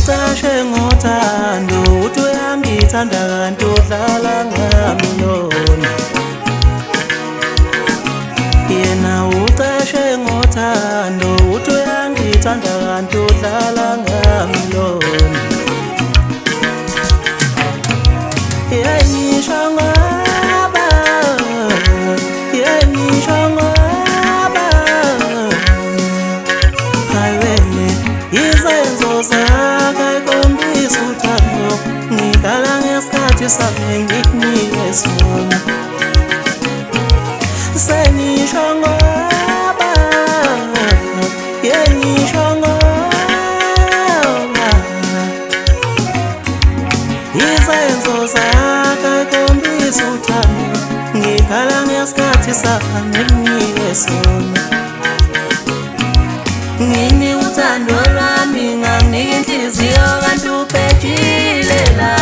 ucashe ngothando uthi uyangithanda kanti udlala ngami lona. Yena ucashe ngothando uthi uyangithanda kanti udlala ngami lona. Ngisho ngoba, ngisho ngoba hayiwena izenzo zakho ayikhombisa uthando. Ngidlala ngesikhathi sami ngikunike sona. Sengisho ngoba, ngisho ngoba izenzo zakho ayikhombisa uthando. Ngidlala ngesikhathi sami ngikunike sona. Ngini uthando lwami nganginika inhliziyo kanti uphetshile la.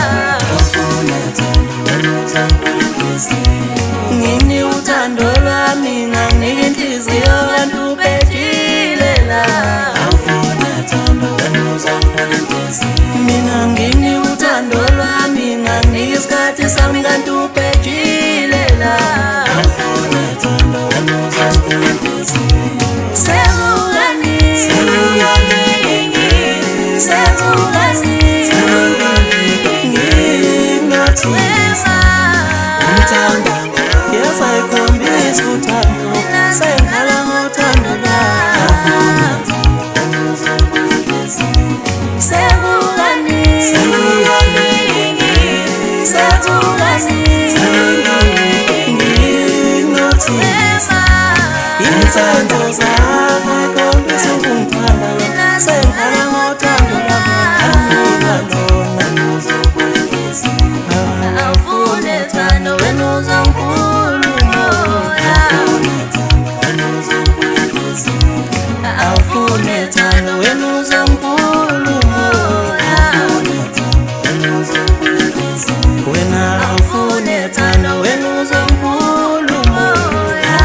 Ngini uthando lwami nganginika inhliziyo kanti uphetshile la. Mina ngini uthando lwami nganginika isikhathi sami kanti uphetshile la. Yes, I promise uthando, senghala ngothando lwami. Sengulani, izandla zakho ayikhombisa ukungithanda. Senghala ngothando lwami. Awufune thando wena uzangikhuluma umoya. Awufune thando wena uzangikhuluma umoya. Wena awufune thando wena uzangikhuluma umoya.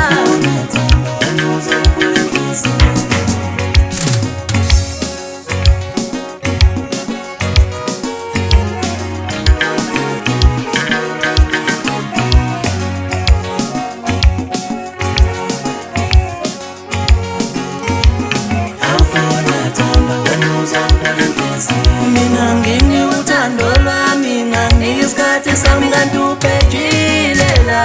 Mina ngini uthando lwami nganginika isikhathi sami kanti uphetshile la.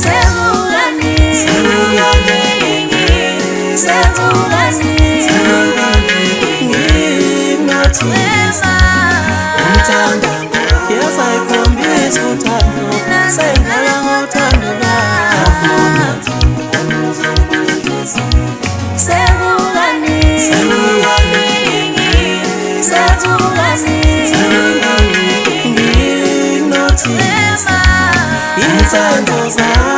Sengulani, ngithanda, yes ayikhombisa uthando. Senghala ngothando lwami. Sengulani, nginothi izandla zakho